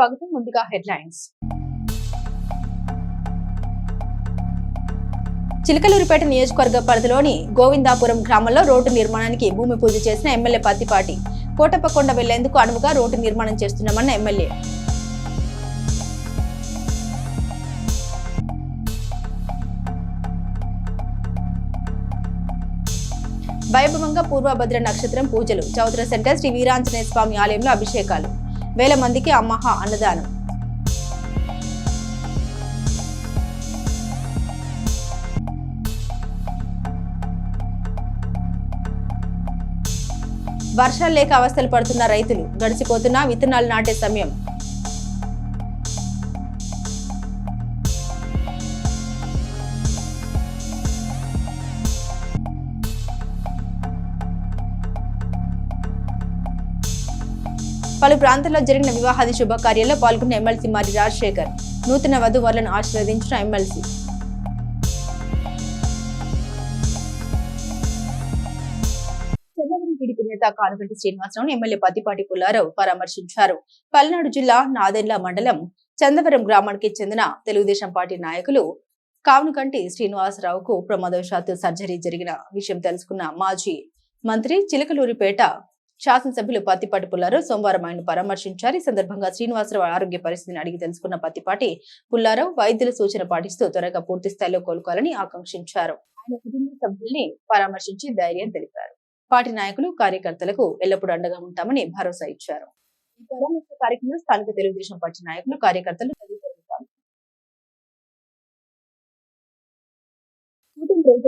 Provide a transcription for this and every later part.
స్వాగతం. ముందుగా హెడ్లైన్స్. చిలకలూరిపేట నియోజకవర్గ పరిధిలోని గోవిందాపురం గ్రామంలో రోడ్డు నిర్మాణానికి భూమి పూజ చేసిన ఎమ్మెల్యే పత్తిపాటి. కోటప్పకొండ వెళ్లేందుకు అనువుగా రోడ్డు నిర్మాణం చేస్తున్నామన్న ఎమ్మెల్యే. వైభవంగా పూర్వభద్ర నక్షత్రం పూజలు. చౌదర సెంటర్ శ్రీ వీరాంజనేయ స్వామి ఆలయంలో అభిషేకాలు. వేల మందికి అమ్మహా అన్నదానం. వర్షాలు లేక అవస్థలు పడుతున్న రైతులు. గడిచిపోతున్న విత్తనాలు నాటే సమయం. పలు ప్రాంతాల్లో జరిగిన వివాహాది శుభకార్యాల్లో పాల్గొన్న ఎమ్మెల్సీ మరి రాజశేఖర్. నూతన వధువరులను ఆశీర్వదించిన ఎమ్మెల్సీ. చంద్రగిరి టీడీపీ నేత కానుగంటి శ్రీనివాసరావును ఎమ్మెల్యే పత్తిపాటి పుల్లారావు పరామర్శించారు. పల్నాడు జిల్లా నాదెండ్ల మండలం చందవరం గ్రామానికి చెందిన తెలుగుదేశం పార్టీ నాయకులు కానుగంటి శ్రీనివాసరావుకు ప్రమాదవశాత్తు సర్జరీ జరిగిన విషయం తెలుసుకున్న మాజీ మంత్రి చిలకలూరిపేట శాసనసభ్యులు పత్తిపాటి పుల్లారావు సోమవారం ఆయన పరామర్శించారు. ఈ సందర్భంగా శ్రీనివాసరావు ఆరోగ్య పరిస్థితిని అడిగి తెలుసుకున్న పత్తిపాటి పుల్లారావు వైద్యుల సూచన పాటిస్తూ త్వరగా పూర్తి స్థాయిలో కోలుకోవాలని ఆకాంక్షించారు. ఆయన కుటుంబ సభ్యుల్ని పరామర్శించి ధైర్యం తెలిపారు. పార్టీ నాయకులు కార్యకర్తలకు ఎల్లప్పుడూ అండగా ఉంటామని భరోసా ఇచ్చారు. ఈ పరామర్శ కార్యక్రమంలో స్థానిక తెలుగుదేశం పార్టీ నాయకులు, కార్యకర్తలు తదితరులు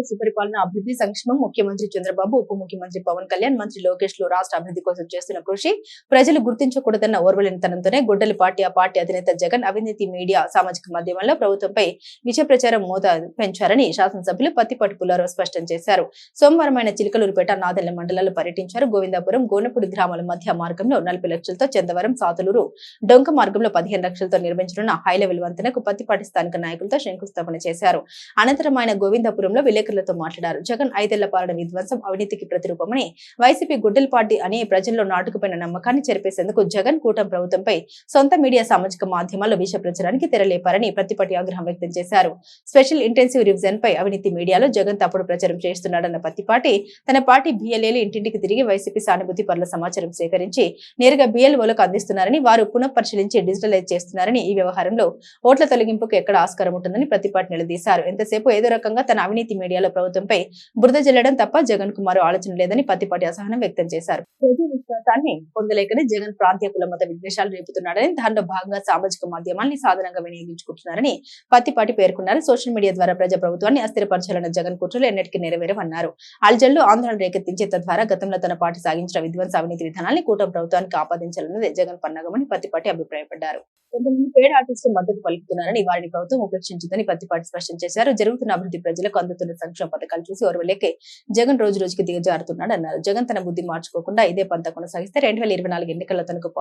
సుపరిపాలన, అభివృద్ధి, సంక్షేమం ముఖ్యమంత్రి చంద్రబాబు, ఉప ముఖ్యమంత్రి పవన్ కళ్యాణ్, మంత్రి లోకేష్ లు రాష్ట్ర అభివృద్ధి కోసం చేస్తున్న కృషి ప్రజలు గుర్తించకూడదన్న ఓర్వలేనితనంతోనే గొడ్డలి పార్టీ ఆ పార్టీ అధినేత జగన్ అవినీతి మీడియా, సామాజిక మాధ్యమంలో ప్రభుత్వంపై విష ప్రచారం మోతాదు పెంచారని శాసనసభ్యులు పత్తిపాటి పుల్లారావు స్పష్టం చేశారు. సోమవారం ఆయన చిలకలూరిపేట, నాదెండ్ల మండలాల్లో పర్యటించారు. గోవిందాపురం, గోనపూడి గ్రామాల మధ్య మార్గంలో 40 లక్షలతో, చందవరం, సాతులూరు డొంక మార్గంలో 15 లక్షలతో నిర్మించనున్న హై లెవెల్ వంతెనకు పత్తిపాటి స్థానిక నాయకులతో శంకుస్థాపన చేశారు. అనంతరం ఆయన గోవిందాపురంలో విలేకరులతో మాట్లాడారు. జగన్ 5 ఏళ్ల పాలన విధ్వంసం, అవినీతికి ప్రతిరూపమని, వైసీపీ గుడ్డల పార్టీ అని ప్రజల్లో నాటుకుపోయిన నమ్మకాన్ని చెరిపేసేందుకు జగన్ కూటమి ప్రభుత్వంపై సొంత మీడియా, సామాజిక మాధ్యమాల్లో విష ప్రచారానికి తెరలేపారని పత్తిపాటి ఆగ్రహం వ్యక్తం చేశారు. స్పెషల్ ఇంటెన్సివ్ రివిజన్ పై అవినీతి మీడియాలో జగన్ తప్పుడు ప్రచారం చేస్తున్నాడన్న పత్తిపాటి తన పార్టీ బిఎల్ఏలు ఇంటింటికి తిరిగి వైసీపీ సానుభూతి పరుల సమాచారం సేకరించి నేరుగా బిఎల్ఓలకు అందిస్తున్నారని, వారు పునఃపరిశీలించి డిజిటలైజ్ చేస్తున్నారని, ఈ వ్యవహారంలో ఓట్ల తొలగింపుకు ఎక్కడ ఆస్కారం ఉంటుందని పత్తిపాటి నిలదీశారు. ఎంతసేపు ఏదో రకంగా తన అవినీతి మీడియాలో ప్రభుత్వంపై బురద జల్లడం తప్ప జగన్ కు మరో ఆలోచన లేదని పత్తిపాటి అసహనం వ్యక్తం చేశారు. ప్రజా విశ్వాసాన్ని పొందలేకనే జగన్ ప్రాంతీయ కుల మత విద్వేషాలు రేపుతున్నాడని, దానిలో భాగంగా సామాజిక మాధ్యమాన్ని సాధనంగా వినియోగించుకుంటున్నారని పత్తిపాటి పేర్కొన్నారు. సోషల్ మీడియా ద్వారా ప్రజా ప్రభుత్వాన్ని అస్థిరపరచాలన్న జగన్ కుట్రలు ఎన్నటికీ నెరవేరవన్నారు. అల్జల్లో ఆందోళన రేకెత్తించే తద్వారా గతంలో తన పార్టీ సాగించిన విధ్వంస అవినీతి విధానాన్ని కూటమి ప్రభుత్వానికి ఆపాదించాలన్నదే జగన్ పన్నాగమని పత్తిపాటి అభిప్రాయపడ్డారు. కొంతమంది పేడ్ ఆర్టిస్టులు మద్దతు పలుకుతున్నారని, వారిని ప్రభుత్వం ఉపేక్షించిందని పత్తిపాటి స్పష్టం చేశారు. జరుగుతున్న అభివృద్ధి, ప్రజలకు అందుతున్న సంక్షేమ పథకాలు చూసి ఓర్వలేకే జగన్ రోజు రోజుకి దిగజారుతున్నాడు అన్నారు. జగన్ తన బుద్ధి మార్చుకోకుండా ఇదే పంత కొనసాగిస్తే 2024 ఎన్నికల్లో తనకు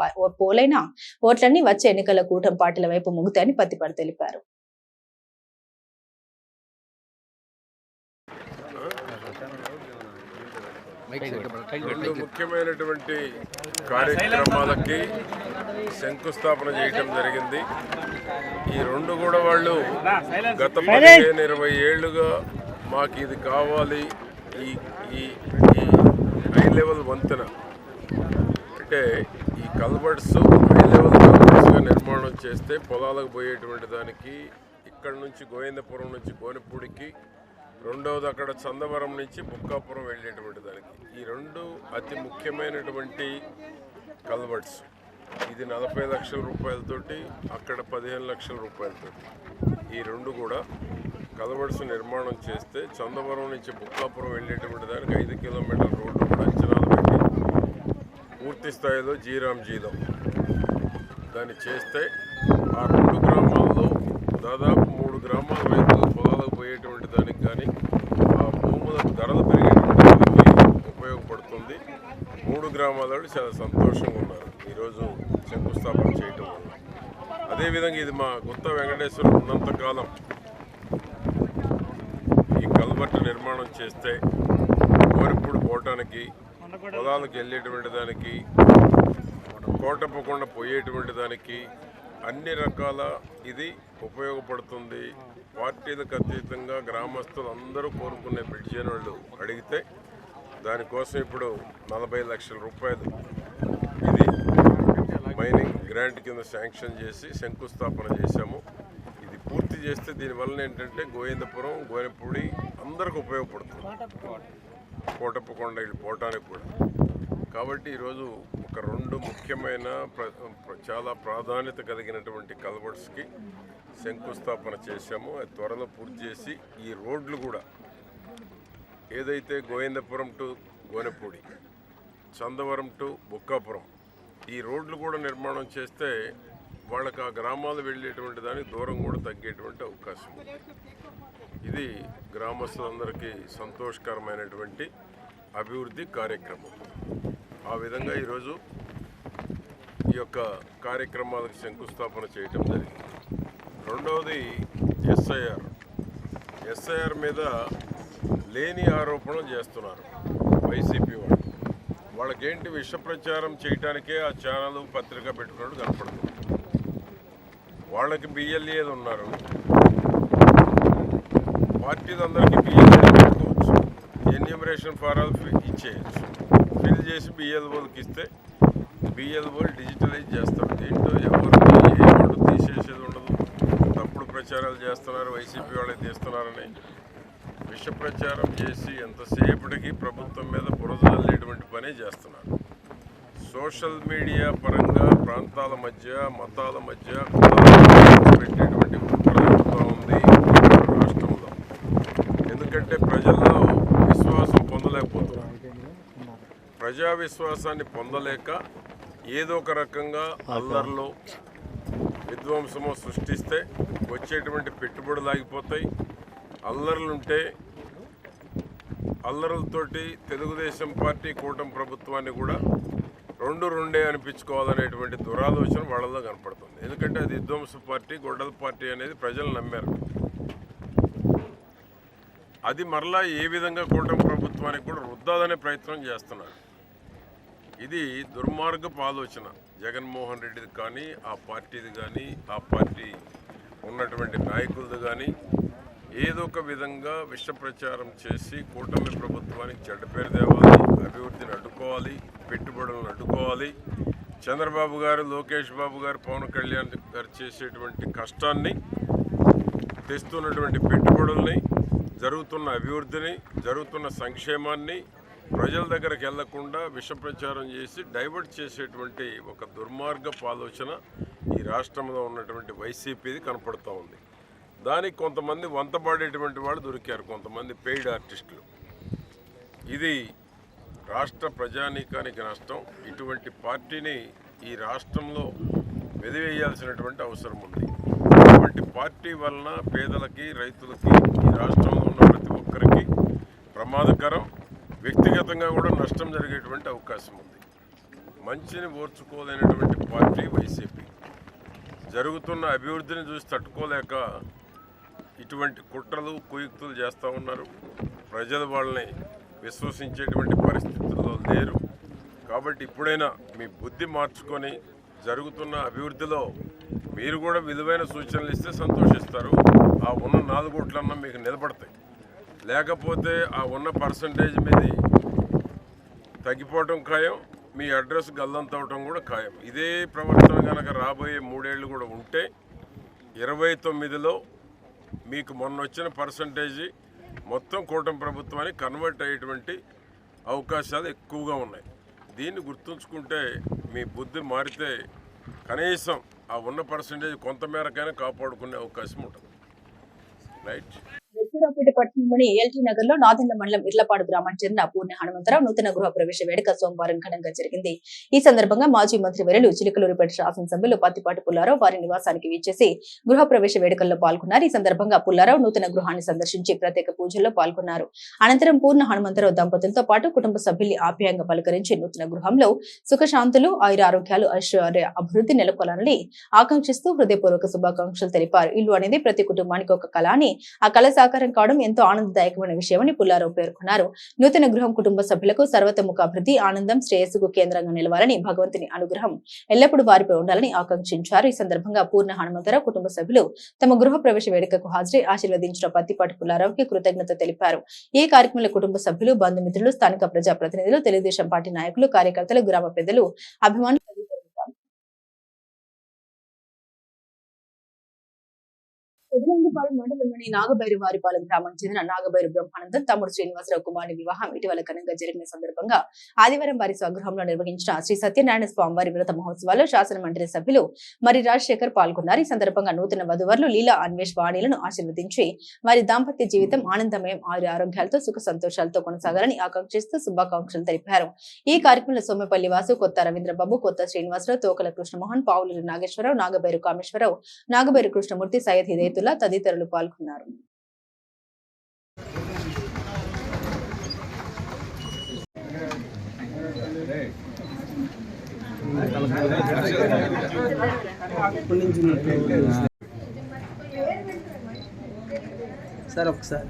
పోలైన ఓట్లన్నీ వచ్చే ఎన్నికల కూటమి పార్టీల వైపు మొగ్గుతాయని పత్తిపాటి తెలిపారు. రెండు ముఖ్యమైనటువంటి కార్యక్రమాలకి శంకుస్థాపన చేయటం జరిగింది. ఈ రెండు కూడా వాళ్ళు గత 15-20 ఏళ్లుగా మాకు ఇది కావాలి, ఈ హై లెవెల్ వంతెన అంటే ఈ కల్వర్ట్స్ హై లెవెల్ కల్వర్ట్స్గా నిర్మాణం చేస్తే పొలాలకు పోయేటువంటి దానికి ఇక్కడ నుంచి గోవిందపురం నుంచి గోనపూడికి, రెండవది అక్కడ చందవరం నుంచి బుక్కాపురం వెళ్ళేటువంటి దానికి ఈ రెండు అతి ముఖ్యమైనటువంటి కల్వర్ట్స్. ఇది 40 లక్షల రూపాయలతోటి, అక్కడ 15 లక్షల రూపాయలతోటి ఈ రెండు కూడా కల్వర్ట్స్ నిర్మాణం చేస్తే చందవరం నుంచి బుక్కాపురం వెళ్ళేటువంటి దానికి 5 కిలోమీటర్ల రోడ్డు కూడా అంచనాలు పెట్టి పూర్తి స్థాయిలో జీలో దాన్ని చేస్తే ఆ 2 గ్రామాల్లో దాదాపు 3 గ్రామాల రైతులు పొలాలకు పోయేటువంటి దానికి కానీ ఆ భూముల ధరలు పెరిగేటువంటి దానికి ఉపయోగపడుతుంది. 3 గ్రామాల చాలా సంతోషంగా ఉన్నారు ఈరోజు శంకుస్థాపన చేయటం వల్ల. అదేవిధంగా ఇది మా కొత్త వెంకటేశ్వరం ఉన్నంతకాలం ఈ కల్వర్ట్ నిర్మాణం చేస్తే కోరిపూడి పోవటానికి, పొలాలకు వెళ్ళేటువంటి దానికి, కోటప్పకొండ పోయేటువంటి దానికి, అన్ని రకాల ఇది ఉపయోగపడుతుంది. పార్టీలకు అతీతంగా గ్రామస్తులు అందరూ కోరుకునే బ్రిడ్జి అని వాళ్ళు అడిగితే దానికోసం ఇప్పుడు 40 లక్షల రూపాయలు ఇది మైనింగ్ గ్రాంట్ కింద శాంక్షన్ చేసి శంకుస్థాపన చేశాము. ఇది పూర్తి చేస్తే దీనివల్ల ఏంటంటే గోవిందపురం, గోనెపూడి అందరికి ఉపయోగపడుతుంది, కోటప్పకొండ వీళ్ళు పోవటానికి కూడా. కాబట్టి ఈరోజు ఒక 2 ముఖ్యమైన చాలా ప్రాధాన్యత కలిగినటువంటి కల్వర్ట్స్కి శంకుస్థాపన చేశాము. అది త్వరలో పూర్తి చేసి ఈ రోడ్లు కూడా ఏదైతే గోవిందపురం టు గోనెపూడి, చందవరం టు బుక్కాపురం ఈ రోడ్లు కూడా నిర్మాణం చేస్తే వాళ్ళకి ఆ గ్రామాలు వెళ్ళేటువంటి దానికి దూరం కూడా తగ్గేటువంటి అవకాశం ఉంది. ఇది గ్రామస్తులందరికీ సంతోషకరమైనటువంటి అభివృద్ధి కార్యక్రమం. ఆ విధంగా ఈరోజు ఈ యొక్క కార్యక్రమాలకు శంకుస్థాపన చేయటం జరిగింది. రెండవది ఎస్ఐఆర్ మీద లేని ఆరోపణలు చేస్తున్నారు వైసీపీ వాళ్ళు. వాళ్ళకేంటి విష ప్రచారం చేయడానికే ఆ ఛానల్ పత్రిక పెట్టుకున్నట్టు కనపడుతుంది. వాళ్ళకి బిఎల్ఏలు ఉన్నారు, పార్టీలందరికీ బిఎల్ఏ పెట్టుకోవచ్చు, ఎన్యూమరేషన్ ఫారాలు ఇచ్చేయచ్చు, ఫిల్ చేసి బిఎల్ఓలకి ఇస్తే బిఎల్ఓలు డిజిటలైజ్ చేస్తారు. దీంట్లో ఎవరు తీసేసేది ఉండదు. తప్పుడు ప్రచారాలు చేస్తున్నారు, వైసీపీ వాళ్ళే తీస్తున్నారని విష ప్రచారం చేసి ఎంతసేపటికి ప్రభుత్వం మీద బురద చల్లేటువంటి పనే చేస్తున్నారు. సోషల్ మీడియా పరంగా ప్రాంతాల మధ్య, మతాల మధ్య పెట్టేటువంటి కుట్ర జరుగుతూ ఉంది రాష్ట్రంలో. ఎందుకంటే ప్రజల్లో విశ్వాసం పొందలేకపోతున్నారు. ప్రజా విశ్వాసాన్ని పొందలేక ఏదో ఒక రకంగా అల్లర్లు, విధ్వంసము సృష్టిస్తే వచ్చేటువంటి పెట్టుబడులు ఆగిపోతాయి. అల్లర్లుంటే అల్లర్లతోటి తెలుగుదేశం పార్టీ కూటమి ప్రభుత్వాన్ని కూడా రెండే అనిపించుకోవాలనేటువంటి దురాలోచన వాళ్ళలో కనపడుతుంది. ఎందుకంటే అది విధ్వంస పార్టీ, గొడ్డల పార్టీ అనేది ప్రజలు నమ్మారు. అది మరలా ఏ విధంగా కూటమి ప్రభుత్వానికి కూడా రుద్దాలనే ప్రయత్నం చేస్తున్నారు. ఇది దుర్మార్గపు ఆలోచన జగన్మోహన్ రెడ్డిది కానీ, ఆ పార్టీది కానీ, ఆ పార్టీ ఉన్నటువంటి నాయకులది కానీ ఏదో ఒక విధంగా విష ప్రచారం చేసి కూటమి ప్రభుత్వానికి చెడ్డ పేరు తేవాలి, అభివృద్ధిని అడ్డుకోవాలి, పెట్టుబడులను అడ్డుకోవాలి. చంద్రబాబు గారు, లోకేష్ బాబు గారు, పవన్ కళ్యాణ్ గారు చేసేటువంటి కష్టాన్ని, తెస్తున్నటువంటి పెట్టుబడుల్ని, జరుగుతున్న అభివృద్ధిని, జరుగుతున్న సంక్షేమాన్ని ప్రజల దగ్గరకు వెళ్లకుండా విష ప్రచారం చేసి డైవర్ట్ చేసేటువంటి ఒక దుర్మార్గపు ఆలోచన ఈ రాష్ట్రంలో ఉన్నటువంటి వైసీపీది కనపడుతూ ఉంది. దానికి కొంతమంది వంతపాడేటువంటి వాళ్ళు దొరికారు, కొంతమంది పెయిడ్ ఆర్టిస్టులు. ఇది రాష్ట్ర ప్రజానీకానికి నష్టం. ఇటువంటి పార్టీని ఈ రాష్ట్రంలో వెదివేయాల్సినటువంటి అవసరం ఉంది. ఇటువంటి పార్టీ వలన పేదలకి, రైతులకి, ఈ రాష్ట్రంలో ఉన్న ప్రతి ఒక్కరికి ప్రమాదకరం, వ్యక్తిగతంగా కూడా నష్టం జరిగేటువంటి అవకాశం ఉంది. మంచిని ఓర్చుకోలేనటువంటి పార్టీ వైసీపీ. జరుగుతున్న అభివృద్ధిని చూసి తట్టుకోలేక ఇటువంటి కుట్రలు, కుయుక్తులు చేస్తూ ఉన్నారు. ప్రజలు వాళ్ళని విశ్వసించేటువంటి పరిస్థితుల్లో లేరు. కాబట్టి ఇప్పుడైనా మీ బుద్ధి మార్చుకొని జరుగుతున్న అభివృద్ధిలో మీరు కూడా విలువైన సూచనలు ఇస్తే సంతోషిస్తారు. ఆ ఉన్న 4 ఓట్లన్నా మీకు నిలబడతాయి. లేకపోతే ఆ ఉన్న పర్సంటేజ్ మీద తగ్గిపోవటం ఖాయం, మీ అడ్రస్ గల్లంతవటం కూడా ఖాయం. ఇదే ప్రవర్తన కనుక రాబోయే 3 ఏళ్ళు కూడా ఉంటే 29లో మీకు మొన్న వచ్చిన పర్సంటేజీ మొత్తం కూటమి ప్రభుత్వానికి కన్వర్ట్ అయ్యేటువంటి అవకాశాలు ఎక్కువగా ఉన్నాయి. దీన్ని గుర్తుంచుకుంటే మీ బుద్ధి మారితే కనీసం ఆ ఉన్న పర్సంటేజ్ కొంతమేరకైనా కాపాడుకునే అవకాశం ఉంటుంది. రైట్. నర్సరావుపేట పట్టణంలోని ఎల్టీ నగర్ లో నాదెండ్ల మండలం ఇర్లపాడు గ్రామానికి చెందిన పూర్ణ హనుమంతరావు నూతన గృహ ప్రవేశ వేడుక సోమవారం ఘనంగా జరిగింది. ఈ సందర్భంగా మాజీ మంత్రి వర్యులు చిలకలూరిపేట శాసనసభ్యులు పత్తిపాటి పుల్లారావు వారి నివాసానికి విచ్చేసి గృహ ప్రవేశ వేడుకల్లో పాల్గొన్నారు. ఈ సందర్భంగా పుల్లారావు నూతన గృహాన్ని సందర్శించి ప్రత్యేక పూజల్లో పాల్గొన్నారు. అనంతరం పూర్ణ హనుమంతరావు దంపతులతో పాటు కుటుంబ సభ్యుల్ని ఆప్యాయంగా పలకరించి నూతన గృహంలో సుఖశాంతులు, ఆయురారోగ్యాలు, ఐశ్వర్య అభివృద్ధి నెలకొలాలని ఆకాంక్షిస్తూ హృదయపూర్వక శుభాకాంక్షలు తెలిపారు. ఇల్లు అనేది ప్రతి కుటుంబానికి ఒక కళ అని, ఆ కళ సాకారం కావడం ఎంతో ఆనందదాయకమైన విషయమని పుల్లారావు పేర్కొన్నారు. నూతన గృహం కుటుంబ సభ్యులకు సర్వతోముఖ అభివృద్ధి, ఆనందం, శ్రేయస్సుకు కేంద్రంగా నిలవాలని, భగవంతుని అనుగ్రహం ఎల్లప్పుడూ వారిపై ఉండాలని ఆకాంక్షించారు. ఈ సందర్భంగా పూర్ణ హనుమంతరావు కుటుంబ సభ్యులు తమ గృహ ప్రవేశ వేడుకకు హాజరై ఆశీర్వదించిన పత్తిపాటి పుల్లారావుకి కృతజ్ఞత తెలిపారు. ఈ కార్యక్రమంలో కుటుంబ సభ్యులు, బంధుమిత్రులు, స్థానిక ప్రజాప్రతినిధులు, తెలుగుదేశం పార్టీ నాయకులు, కార్యకర్తలు, గ్రామ పెద్దలు, అభిమానులు పెదనందిపాడు మండలంలోని నాగబైరువారిపాలెం గ్రామానికి చెందిన నాగబైరు బ్రహ్మానందం తమ్ముడు శ్రీనివాసరావు కుమారుని వివాహం ఇటీవల ఘనంగా జరిగిన సందర్భంగా ఆదివారం వారి స్వగృహంలో నిర్వహించిన శ్రీ సత్యనారాయణ స్వామి వారి వ్రత మహోత్సవాల్లో శాసన మండలి సభ్యులు మరి రాజశేఖర్ పాల్గొన్నారు. ఈ సందర్భంగా నూతన వధువరులు లీలా అన్వేష్ వాణిలను ఆశీర్వదించి వారి దాంపత్య జీవితం ఆనందమయం, ఆరోగ్యాలతో సుఖ సంతోషాలతో కొనసాగాలని ఆకాంక్షిస్తూ శుభాకాంక్షలు తెలిపారు. ఈ కార్యక్రమంలో సోమపల్లి వాసు, కొత్త రవీంద్రబాబు, కొత్త శ్రీనివాసరావు, తోకల కృష్ణమోహన్, పావులూరి నాగేశ్వరరావు, నాగబైరు కామేశ్వరరావు, నాగబైరు కృష్ణమూర్తి, సయ్యద్ హిదయతుల్లా తదితరులు పాల్గొన్నారు. సార్ ఒకసారి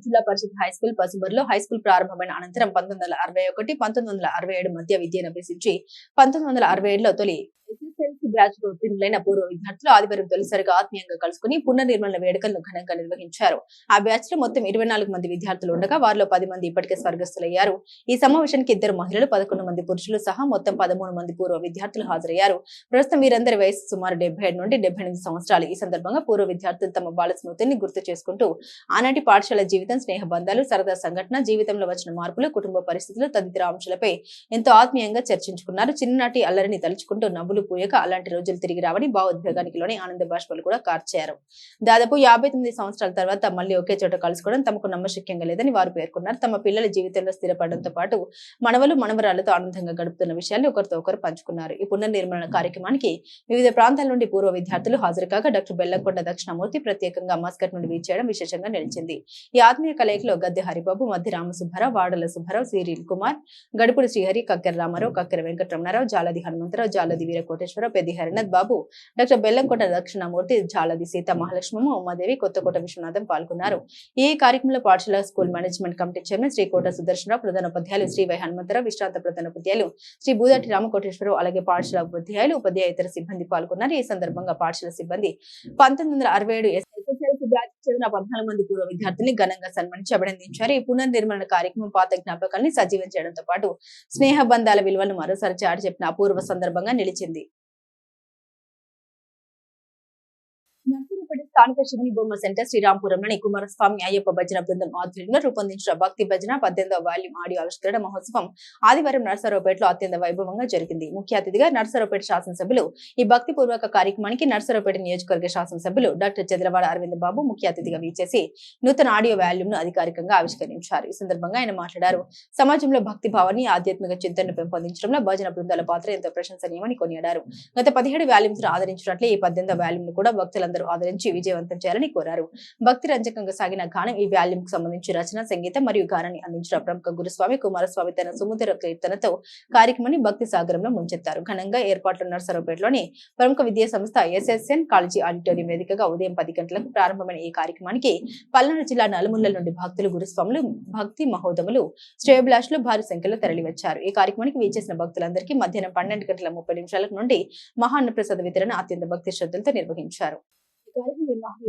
జిల్లా పరిషత్ హైస్కూల్ పసుమర్లో హైస్కూల్ ప్రారంభమైన అనంతరం 1961, 1967 మధ్య విద్యను అభ్యసించి 1967లో తొలి ఎస్ఎస్ఎల్సీ బ్యాచ్ లో ఉత్తీర్ణులైన పూర్వ విద్యార్థులు ఆదివారం తొలిసారిగా ఆత్మీయంగా కలుసుకుని పునర్నిర్మాణ వేడుకలను ఘనంగా నిర్వహించారు. ఆ బ్యాచ్ లో మొత్తం 24 మంది విద్యార్థులు ఉండగా వారిలో 10 మంది ఇప్పటికే స్వర్గస్థులయ్యారు. ఈ సమావేశానికి 2 మహిళలు, 11 మంది పురుషులు సహా మొత్తం 13 మంది పూర్వ విద్యార్థులు హాజరయ్యారు. ప్రస్తుతం వీరందరి వయసు సుమారు 77 నుండి 78 సంవత్సరాలు. ఈ సందర్భంగా పూర్వ విద్యార్థులు తమ బాల స్మృతిని గుర్తు చేసుకుంటూ ఆనాటి పాఠశాల జీవితం, స్నేహ బంధాలు, సరదా సంఘటన, జీవితంలో వచ్చిన మార్పులు, కుటుంబ పరిస్థితులు తదితర అంశాలపై ఎంతో ఆత్మీయంగా చర్చించుకున్నారు. చిన్ననాటి అల్లరిని తలుచుకుంటూ నవ్వులు పూయక అలాంటి రోజులు తిరిగి రావని భావోద్వేగానికి లోని ఆనంద బాష్పాలు కూడా కార్చారు. దాదాపు 59 సంవత్సరాల తర్వాత మళ్లీ ఒకే చోట కలుసుకోవడం తమకు నమ్మశక్యంగా లేదని వారు పేర్కొన్నారు. తమ పిల్లల జీవితంలో స్థిరపడడంతో పాటు మనవలు, మనవరాలతో ఆనందంగా గడుపుతున్న విషయాన్ని ఒకరితో ఒకరు పంచుకున్నారు. ఈ పునర్నిర్మాణ కార్యక్రమానికి వివిధ ప్రాంతాల నుండి పూర్వ విద్యార్థులు హాజరు కాగా డాక్టర్ బెల్లంకొండ దక్షిణామూర్తి ప్రత్యేకంగా మస్కట్ నుండి వీచేయడం విశేషంగా నిలిచింది. ఈ ఆత్మీయ కలయికలో గద్దె హరిబాబు, మధ్య రామసుబ్బారావు, వాడల సుబ్బారావు, సిరిల్ కుమార్, గడుపుడు శ్రీహరి, కక్కెర రామారావు, కక్కెర వెంకటరమణారావు, జాలది హనుమంతరావు, జాలది వీరకోటేశ్వరరావు, పెద్ది హరినాథ్ బాబు, డాక్టర్ బెల్లంకొండ దక్షిణామూర్తి, జాలది సీత మహాలక్ష్మమ్మ, ఉమాదేవి, కొత్తకోట విశ్వనాథం పాల్గొన్నారు. ఈ కార్యక్రమంలో పాఠశాల school management committee chairman Shri Kota Sudarshanarao, ప్రధానోపాధ్యాయులు శ్రీ వై హనుమంతరావు, విశ్రాంత ప్రధానోపాధ్యాయులు శ్రీ బూదటి రామకోటేశ్వరరావు, అలాగే పాఠశాల ఉపాధ్యాయులు, ఉపాధ్యాయేతర సిబ్బంది పాల్గొన్నారు. ఈ సందర్భంగా పాఠశాల సిబ్బంది 1967 ఎస్ఎస్ఎల్సీ బ్యాచ్ చెందిన 14 మంది పూర్వ విద్యార్థుల్ని ఘనంగా సన్మానించి అభినందించారు. ఈ పునర్నిర్మాణ కార్యక్రమం పాత జ్ఞాపకాల్ని సజీవం చేయడంతో పాటు స్నేహ బంధాల విలువలను మరోసారి చాటి చెప్పిన అపూర్వ సందర్భంగా నిలిచింది. స్థానిక శివుని బొమ్మ సెంటర్ శ్రీరాంపురంలోని కుమారస్వామి అయ్యప్ప భజన బృందం ఆధ్వర్యంలో రూపొందించిన భక్తి భజన 18వ వాల్యూమ్ ఆడియో ఆవిష్కరణ మహోత్సవం ఆదివారం నర్సరావుపేటలో అత్యంత వైభవంగా జరిగింది. ముఖ్య అతిథిగా నర్సరావుపేట శాసనసభ్యులు ఈ భక్తి పూర్వక కార్యక్రమానికి నర్సరావుపేట నియోజకవర్గ శాసనసభ్యులు డాక్టర్ చంద్రవాడ అరవింద్ బాబు ముఖ్య అతిథిగా వీచేసి నూతన ఆడియో వాల్యూమ్ ను అధికారికంగా ఆవిష్కరించారు. ఈ సందర్భంగా ఆయన మాట్లాడారు. సమాజంలో భక్తి భావాన్ని, ఆధ్యాత్మిక చింతనను పెంపొందించడంలో భజన బృందాల పాత్ర ఎంతో ప్రశంసనీయమని కొనియాడారు. గత 17 వాల్యూమ్స్ ను ఆదరించినట్లే ఈ 18వ వాల్యూమ్ ను కూడా భక్తులందరూ ఆదరించి విజయవంతం చేయాలని కోరారు. భక్తి రంజకంగా సాగిన గానం ఈ వాల్యూమ్ కు సంబంధించి రచన, సంగీతం మరియు గానాన్ని అందించిన ప్రముఖ గురుస్వామి కుమారస్వామి తన సుమధుర కీర్తనతో కార్యక్రమాన్ని భక్తి సాగరంలో ముంచెత్తారు. ఘనంగా ఏర్పాట్ల నర్సరావుపేటలోని ప్రముఖ విద్యా సంస్థ ఎస్ఎస్ఎన్ కాలేజీ ఆడిటోరియం వేదికగా ఉదయం 10 గంటలకు ప్రారంభమైన ఈ కార్యక్రమానికి పల్నాడు జిల్లా నలుమూలల నుండి భక్తులు, గురుస్వాములు, భక్తి మహోదములు, శ్రేయోభిలాషులు భారీ సంఖ్యలో తరలివచ్చారు. ఈ కార్యక్రమానికి వీచేసిన భక్తులందరికీ మధ్యాహ్నం 12:30 నుండి మహాన్నప్రసాద వితరణ అత్యంత భక్తి శ్రద్ధలతో నిర్వహించారు.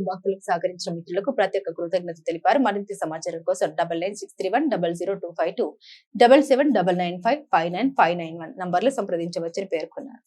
భక్తులకు సహకరించిన మిత్రులకు ప్రత్యేక కృతజ్ఞత తెలిపారు. మరింత సమాచారం కోసం 9963100252 7799559591 నంబర్లు సంప్రదించవచ్చని పేర్కొన్నారు.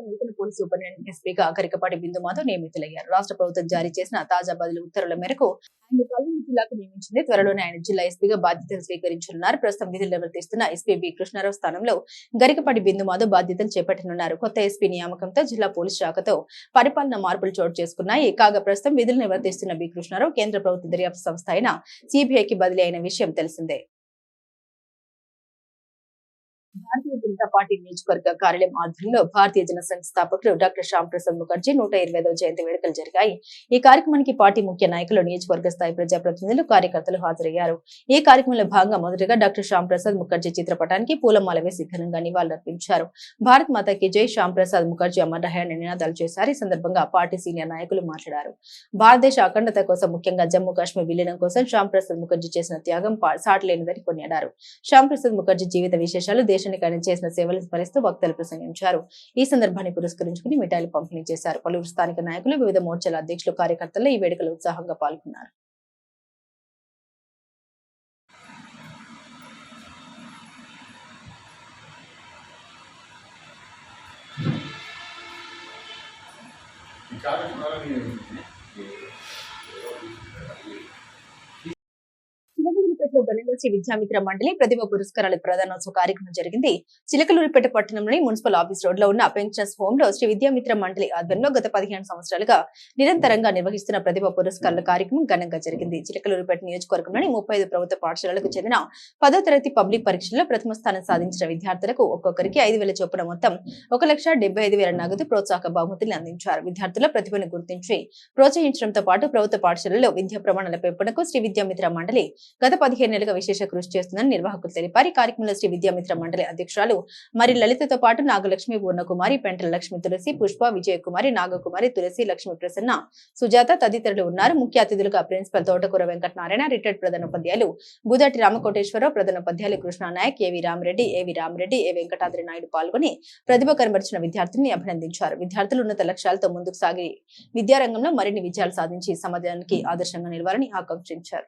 నూతన పోలీసు సూపరింటెండెంట్ ఎస్పీగా గరికపాటి బిందు మాధవ్ నియమితులయ్యారు. రాష్ట్ర ప్రభుత్వం జారీ చేసిన తాజా బదిలీ ఉత్తర్వుల మేరకు ఆయన కల్లూరు జిల్లాకు నియమించింది. త్వరలోనే ఆయన జిల్లా ఎస్పీగా బాధ్యతలు స్వీకరించనున్నారు. ప్రస్తుతం విధులు నిర్వర్తిస్తున్న ఎస్పీ బి కృష్ణారావు స్థానంలో గరికపాటి బిందు మాధవ్ బాధ్యతలు చేపట్టనున్నారు. కొత్త ఎస్పీ నియామకంతో జిల్లా పోలీసు శాఖతో పరిపాలన మార్పులు చోటు చేసుకున్నాయి. కాగా ప్రస్తుతం విధులు నిర్వర్తిస్తున్న బి కృష్ణారావు కేంద్ర ప్రభుత్వ దర్యాప్తు సంస్థ అయిన సిబిఐకి బదిలీ అయిన విషయం తెలిసిందే. భారతీయ జనతా పార్టీ నియోజకవర్గ కార్యాలయం ఆధ్వర్యంలో భారతీయ జనసంఘ స్థాపకులు డాక్టర్ శ్యామ్ ప్రసాద్ ముఖర్జీ 120వ జయంతి వేడుకలు జరిగాయి. ఈ కార్యక్రమానికి పార్టీ ముఖ్య నాయకులు, నియోజకవర్గ స్థాయి ప్రజాప్రతినిధులు, కార్యకర్తలు హాజరయ్యారు. ఈ కార్యక్రమంలో భాగంగా మొదటగా డాక్టర్ శ్యామ్ ప్రసాద్ ముఖర్జీ చిత్రపటానికి పూలమాల వేసి ఘనంగా నివాళులర్పించారు. భారత్ మాతాకి జై, శ్యామ్ ప్రసాద్ ముఖర్జీ అమర్ రహే అనే నినాదాలు చేశారు. ఈ సందర్భంగా పార్టీ సీనియర్ నాయకులు మాట్లాడారు. భారతదేశ అఖండత కోసం, ముఖ్యంగా జమ్మూ కాశ్మీర్ విలీనం కోసం శ్యామ్ ప్రసాద్ ముఖర్జీ చేసిన త్యాగం సాటిలేనిదని కొనియాడారు. శ్యామ్ ప్రసాద్ ముఖర్జీ జీవిత విశేషాలు, దేశానికి ఆయన చేసిన సేవలు స్మరిస్తూ వక్తలు ప్రసంగించారు. ఈ సందర్భాన్ని పురస్కరించుకుని మిఠాయిలు పంపిణీ చేశారు. పలువురు స్థానిక నాయకులు, వివిధ మోర్చాల అధ్యక్షులు, కార్యకర్తలు ఈ వేడుకలో ఉత్సాహంగా పాల్గొన్నారు. చిలకలూరిపేటలో ఘనంగా శ్రీ విద్యామిత్ర మండలి ప్రతిభ పురస్కారాల ప్రదానోత్సవ కార్యక్రమం జరిగింది. చిలకలూరిపేట పట్టణంలోని మున్సిపల్ ఆఫీస్ రోడ్ లో ఉన్న పెన్షన్స్ హోమ్ లో శ్రీ విద్యామిత్ర మండలి ఆధ్వర్యంలో గత 15 సంవత్సరాలుగా నిరంతరంగా నిర్వహిస్తున్న ప్రతిభ పురస్కారాల కార్యక్రమం ఘనంగా జరిగింది. చిలకలూరిపేట నియోజకవర్గంలోని 35 ప్రభుత్వ పాఠశాలలకు చెందిన 10వ తరగతి పబ్లిక్ పరీక్షల్లో ప్రథమ స్థానం సాధించిన విద్యార్థులకు ఒక్కొక్కరికి 5,000 చొప్పున మొత్తం 1,75,000 నగదు ప్రోత్సాహక బహుమతులను అందించారు. విద్యార్థుల ప్రతిభను గుర్తించి ప్రోత్సహించడంతో పాటు ప్రభుత్వ పాఠశాలల్లో విద్యా ప్రమాణాల పెంపునకు శ్రీ విద్యామిత్ర మండలి గత 15 నెలలుగా విశేష కృషి చేస్తుందని నిర్వాహకులు తెలిపారు. ఈ కార్యక్రమంలో శ్రీ విద్యామిత్ర మండలి అధ్యక్షురాలు మరి లలితతో పాటు నాగలక్ష్మి, పూర్ణకుమారి, పెంటల లక్ష్మి, తులసి, పుష్ప, విజయకుమారి, నాగకుమారి, తులసి, లక్ష్మి ప్రసన్న, సుజాత తదితరులు ఉన్నారు. ముఖ్య అతిథులుగా ప్రిన్సిపల్ తోటకూర వెంకటనారాయణ, రిటైర్డ్ ప్రధానోపాధ్యాయులు బుదటి రామకోటేశ్వరరావు, ప్రధానోపాధ్యాయులు కృష్ణానాయక్, ఏవి రామరెడ్డి, ఏ వెంకటాద్రి నాయుడు పాల్గొని ప్రతిభ కనబరిచిన విద్యార్థుల్ని అభినందించారు. విద్యార్థులు ఉన్నత లక్ష్యాలతో ముందుకు సాగి విద్యారంగంలో మరిన్ని విజయాలు సాధించి సమాజానికి ఆదర్శంగా నిలవాలని ఆకాంక్షించారు.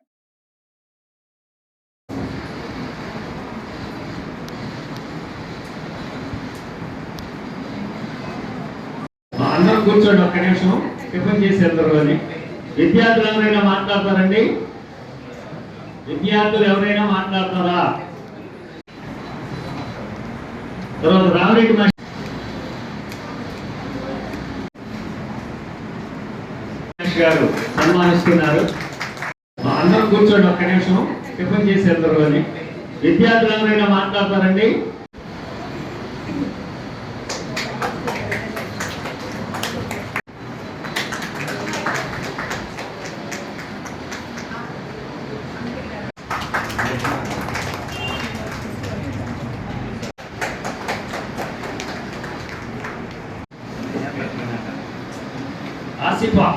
అందరూ కూర్చోండి, ఒక్క నిమిషం టిఫిన్ చేసి అందరూ. అని విద్యార్థులు ఎవరైనా మాట్లాడతారండి? విద్యార్థులు ఎవరైనా మాట్లాడతారా? తర్వాత రామరెడ్డి గారు సన్మానిస్తున్నారు. అందరూ కూర్చోండి, ఒక్క నిమిషం టిఫిన్ చేసి అందరూ. అని విద్యార్థులు ఎవరైనా మాట్లాడతారండి? ఆసిఫా,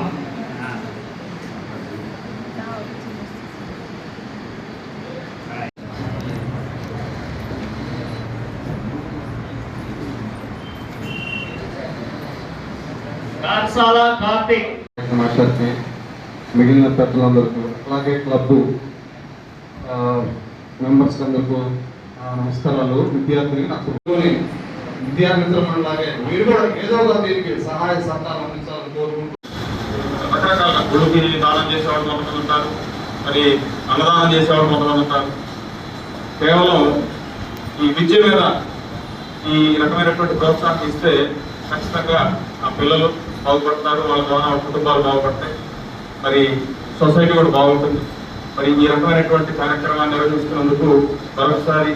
కార్తీక్, మాస్టర్కి, మిగిలిన పెద్దలందరికీ, అలాగే క్లబ్ మెంబర్స్ అందరికీ నమస్కారాలు. విద్యార్థులకి నాకు విద్యామిత్ర మండలాగే మీరు కూడా ఏదో ఒక దీనికి సహాయ సహకారం అందించాలని కోరుకుంటూ రకరకాల గుడికి దానం చేసేవాళ్ళు కొంతమంది ఉంటారు, మరి అన్నదానం చేసేవాళ్ళు కొంతమంది ఉంటారు. కేవలం ఈ విద్య మీద ఈ రకమైనటువంటి ప్రోత్సాహం ఇస్తే ఖచ్చితంగా ఆ పిల్లలు బాగుపడతారు, వాళ్ళ ద్వారా కుటుంబాలు బాగుపడతాయి, మరి సొసైటీ కూడా బాగుంటుంది. మరి ఈ రకమైనటువంటి కార్యక్రమాన్ని నిర్వహిస్తున్నందుకు మరొకసారి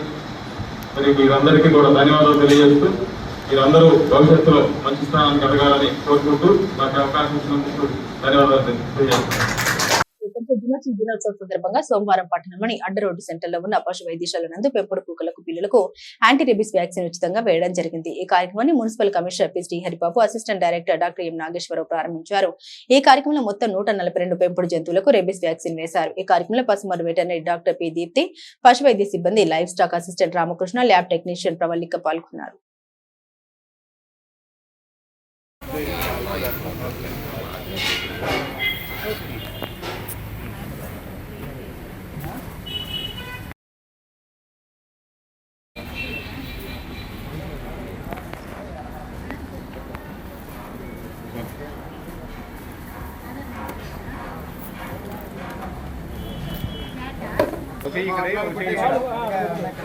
మరి మీరందరికీ కూడా ధన్యవాదాలు తెలియజేస్తూ, మీరందరూ భవిష్యత్తులో మంచి స్థానానికి ఎదగాలని కోరుకుంటూ నాకు అవకాశం ఇచ్చినందుకు ధన్యవాదాలు తెలియజేస్తున్నాను. దినోత్సవం సందర్భంగా సోమవారం పట్టణంలోని అడ్డ రోడ్డు సెంటర్ లో ఉన్న పశు వైద్యశాల నందు పెంపుడు కుక్కలకు, పిల్లలకు యాంటీ రేబీస్ వ్యాక్సిన్ ఉచితంగా వేయడం జరిగింది. ఈ కార్యక్రమాన్ని municipal commissioner P Sriharibabu, assistant director doctor M Nageswararao ప్రారంభించారు. ఈ కార్యక్రమంలో మొత్తం 142 పెంపుడు జంతువులకు రేబీస్ వ్యాక్సిన్ వేశారు. ఈ కార్యక్రమంలో Pasumarru veterinary doctor P Deepthi, పశు వైద్య సిబ్బంది, livestock assistant Ramakrishna, lab technician Pravallika పాల్గొన్నారు.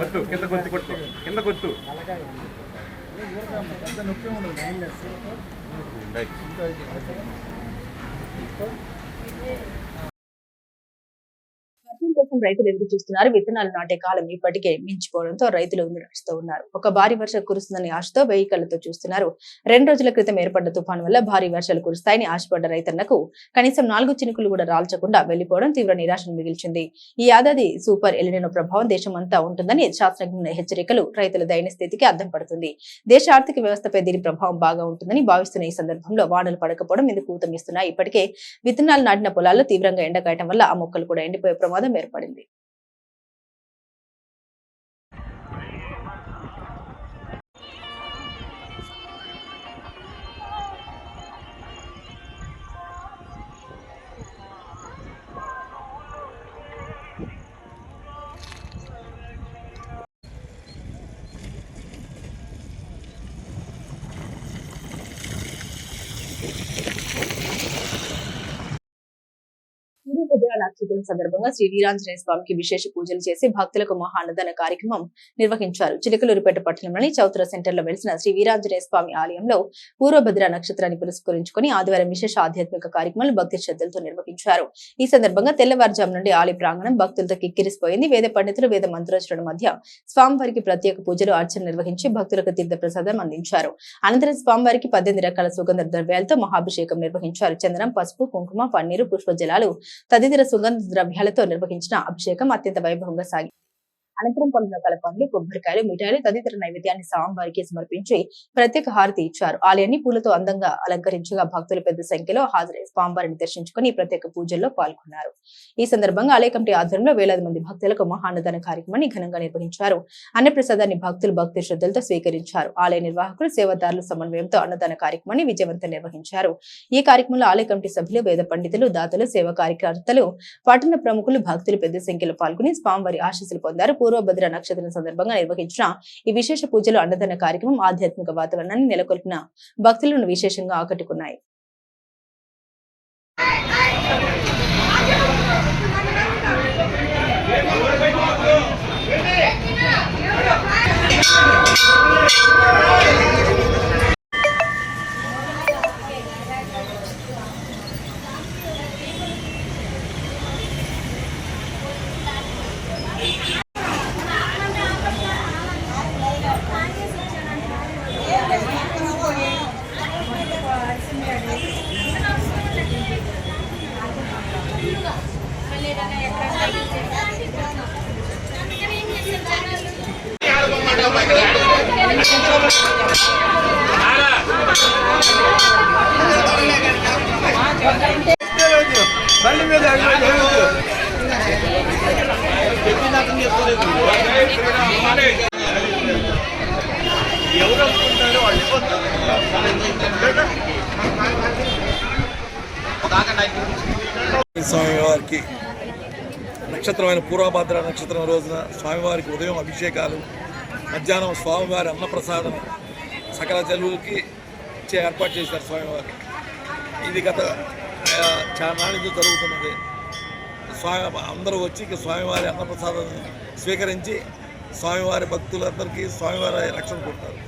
వద్దు, కింద కొట్టు, కింద కొట్టు. కోసం రైతులు ఎదురు చూస్తున్నారు. విత్తనాలు నాటే కాలం ఇప్పటికే మించిపోవడంతో రైతులు నడుస్తూ ఉన్నారు. ఒక భారీ వర్షం కురుస్తుందని ఆశతో వెయ్యి కళ్ళతో చూస్తున్నారు. 2 రోజుల క్రితం ఏర్పడ్డ తుఫాను వల్ల భారీ వర్షాలు కురుస్తాయని ఆశపడ్డ రైతన్నకు కనీసం 4 చినుకులు కూడా రాల్చకుండా వెళ్లిపోవడం తీవ్ర నిరాశను మిగిల్చింది. ఈ ఏడాది సూపర్ ఎలినో ప్రభావం దేశమంతా ఉంటుందని శాస్త్రజ్ఞుల హెచ్చరికలు రైతుల దయనీయ స్థితికి అద్దం పడుతుంది. దేశ ఆర్థిక వ్యవస్థపై దీని ప్రభావం బాగా ఉంటుందని భావిస్తున్న ఈ సందర్భంలో వానలు పడకపోవడం ఇందుకు ఊతమిస్తున్నాయి. ఇప్పటికే విత్తనాలు నాటిన పొలాల్లో తీవ్రంగా ఎండకాయటం వల్ల ఆ మొక్కలు కూడా ఎండిపోయే ప్రమాదం ఏర్పడింది. నక్షత్రం సందర్భంగా శ్రీ వీరాంజనేయ స్వామికి విశేష పూజలు చేసి భక్తులకు మహా అన్నదాన కార్యక్రమం నిర్వహించారు. చిలకలూరిపేట పట్టణంలోని చౌత్ర సెంటర్ లో వెలిసిన శ్రీ వీరాంజనేయ స్వామి ఆలయంలో పూర్వభద్ర నక్షత్రాన్ని పురస్కరించుకుని ఆదివారం విశేష ఆధ్యాత్మిక కార్యక్రమాలు భక్తి శ్రద్ధలతో నిర్వహించారు. ఈ సందర్భంగా తెల్లవారుజాము నుండి ఆలయ ప్రాంగణం భక్తులతో కిక్కిరిసిపోయింది. వేద పండితులు వేద మంత్రోచ్చరణ మధ్య స్వామివారికి ప్రత్యేక పూజలు అర్చన నిర్వహించి భక్తులకు తీర్థ ప్రసాదం అందించారు. అనంతరం స్వామివారికి 18 రకాల సుగంధ ద్రవ్యాలతో మహాభిషేకం నిర్వహించారు. చందనం, పసుపు, కుంకుమ, పన్నీరు, పుష్పజలాలు తదితర సుగంధ ద్రవ్యాలతో నిర్వహించిన అభిషేకం అత్యంత వైభవంగా సాగింది. అనంతరం పలు రకాల పండ్లు, కొబ్బరికాయలు, మిఠాయిలు తదితర నైవేద్యాన్ని స్వామివారికి సమర్పించి ప్రత్యేక హారతి ఇచ్చారు. ఆలయాన్ని పూలతో అందంగా అలంకరించగా భక్తులు పెద్ద సంఖ్యలో హాజరై స్వామివారిని దర్శించుకుని ప్రత్యేక పూజల్లో పాల్గొన్నారు. ఈ సందర్భంగా ఆలయ కమిటీ ఆధ్వర్యంలో వేలాది మంది భక్తులకు మహాన్నదాన కార్యక్రమాన్ని ఘనంగా నిర్వహించారు. అన్నప్రసాదాన్ని భక్తులు భక్తి శ్రద్ధలతో స్వీకరించారు. ఆలయ నిర్వాహకులు, సేవాదారుల సమన్వయంతో అన్నదాన కార్యక్రమాన్ని విజయవంతంగా నిర్వహించారు. ఈ కార్యక్రమంలో ఆలయ కమిటీ సభ్యులు, వేద పండితులు, దాతలు, సేవా కార్యకర్తలు, పట్టణ ప్రముఖులు, భక్తులు పెద్ద సంఖ్యలో పాల్గొని స్వామివారి ఆశీస్సులు పొందారు. పూర్వభద్ర నక్షత్రం సందర్భంగా నిర్వహించిన ఈ విశేష పూజలు అన్నదాన కార్యక్రమం ఆధ్యాత్మిక వాతావరణాన్ని నెలకొల్పిన భక్తులను విశేషంగా ఆకట్టుకున్నాయి. స్వామివారికి నక్షత్రమైన పూర్వభద్ర నక్షత్రం రోజున స్వామివారికి ఉదయం అభిషేకాలు, మధ్యాహ్నం స్వామివారి అన్నప్రసాదం సకల జనులకి ఇచ్చే ఏర్పాటు చేశారు స్వామివారు. ఇది గత చాలా నాళ్ళ నుంచి జరుగుతున్నది. అందరూ వచ్చి స్వామివారి అన్నప్రసాదం స్వీకరించి స్వామివారి భక్తులందరికీ స్వామివారి రక్షణ కొడతారు.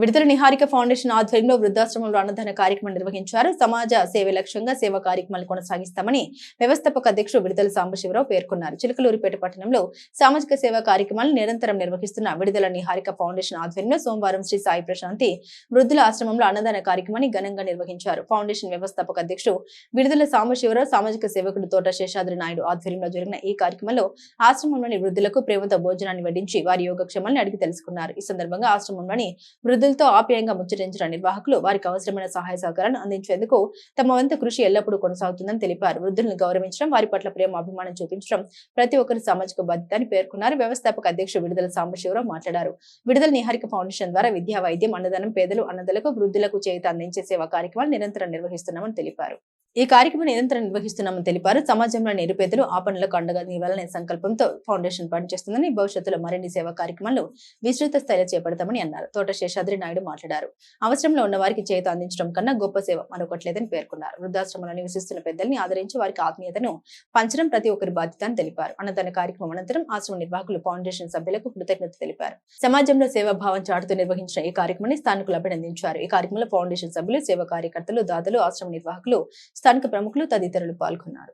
విడుదల నిహారిక ఫౌండేషన్ ఆధ్వర్యంలో వృద్ధాశ్రమంలో అన్నదాన కార్యక్రమం నిర్వహించారు. సమాజ సేవ లక్ష్యంగా సేవా కార్యక్రమాలు కొనసాగిస్తామని వ్యవస్థాపక అధ్యక్షుడు విడుదల సాంబశివరావు పేర్కొన్నారు. చిలకలూరిపేట పట్టణంలో సామాజిక సేవా కార్యక్రమాలు నిరంతరం నిర్వహిస్తున్న విడుదల నిహారిక ఫౌండేషన్ ఆధ్వర్యంలో సోమవారం శ్రీ సాయి ప్రశాంతి వృద్ధుల ఆశ్రమంలో అన్నదాన కార్యక్రమాన్ని ఘనంగా నిర్వహించారు. ఫౌండేషన్ వ్యవస్థాపక అధ్యక్షుడు విడుదల సాంబశివరావు, సామాజిక సేవకుడు తోట శేషాద్రి నాయుడు ఆధ్వర్యంలో జరిగిన ఈ కార్యక్రమంలో ఆశ్రమంలోని వృద్ధులకు ప్రేమతో భోజనాన్ని వడ్డించి వారి యోగక్షేమాలను అడిగి తెలుసుకున్నారు. ఈ సందర్భంగా ఆశ్రమంలోని వృద్ధులతో ఆప్యాయంగా ముచ్చటించిన నిర్వాహకులు వారికి అవసరమైన సహాయ సహకారాలను అందించేందుకు తమ వంతు కృషి ఎల్లప్పుడూ కొనసాగుతుందని తెలిపారు. వృద్ధులను గౌరవించడం, వారి పట్ల ప్రేమ, అభిమానం చూపించడం ప్రతి ఒక్కరి సామాజిక బాధ్యత అని పేర్కొన్నారు. వ్యవస్థాపక అధ్యక్షుడు విడుదల సాంబశివరావు మాట్లాడారు. విడుదల నిహారిక ఫౌండేషన్ ద్వారా విద్యా, వైద్యం, అన్నదానం, పేదలు, అన్నదలకు, వృద్ధులకు చేయూత అందించే సేవా కార్యక్రమాలు నిరంతరం నిర్వహిస్తున్నామని తెలిపారు. ఈ కార్యక్రమం నిరంతరం నిర్వహిస్తున్నామని తెలిపారు. సమాజంలో నిరుపేదలు ఆపణలకు అండగా నిలవాలనే సంకల్పంతో ఫౌండేషన్ పనిచేస్తుందని, భవిష్యత్తులో మరిన్ని సేవా కార్యక్రమాలు విస్తృత స్థాయిలో చేపడతామని అన్నారు. తోట శేషాద్రి నాయుడు మాట్లాడారు. అవసరంలో ఉన్న వారికి చేత అందించడం కన్నా గొప్ప సేవ మరొకట్లేదని పేర్కొన్నారు. వృద్ధాశ్రమంలో నివసిస్తున్న పెద్దల్ని ఆదరించి వారికి ఆత్మీయతను పంచడం ప్రతి ఒక్కరి బాధ్యత అని తెలిపారు. అన్నదాన కార్యక్రమం అనంతరం ఆశ్రమ నిర్వాహకులు ఫౌండేషన్ సభ్యులకు కృతజ్ఞత తెలిపారు. సమాజంలో సేవాభావం చాటుతూ నిర్వహించిన ఈ కార్యక్రమాన్ని స్థానికులు అభినందించారు. ఈ కార్యక్రమంలో ఫౌండేషన్ సభ్యులు, సేవా కార్యకర్తలు, దాతలు, ఆశ్రమ నిర్వాహకులు, స్థానిక ప్రముఖులు తదితరులు పాల్గొన్నారు.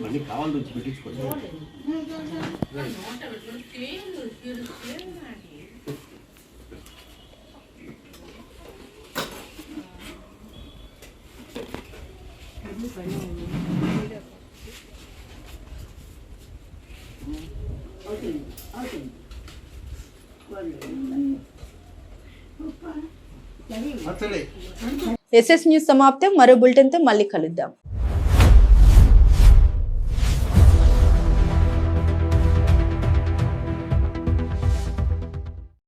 మళ్ళీ కావాలి వచ్చి పెట్టించుకోండి. ఎస్ఎస్ న్యూస్ సమాప్తం. మరో బులెటిన్ తో మళ్ళీ కలుద్దాం.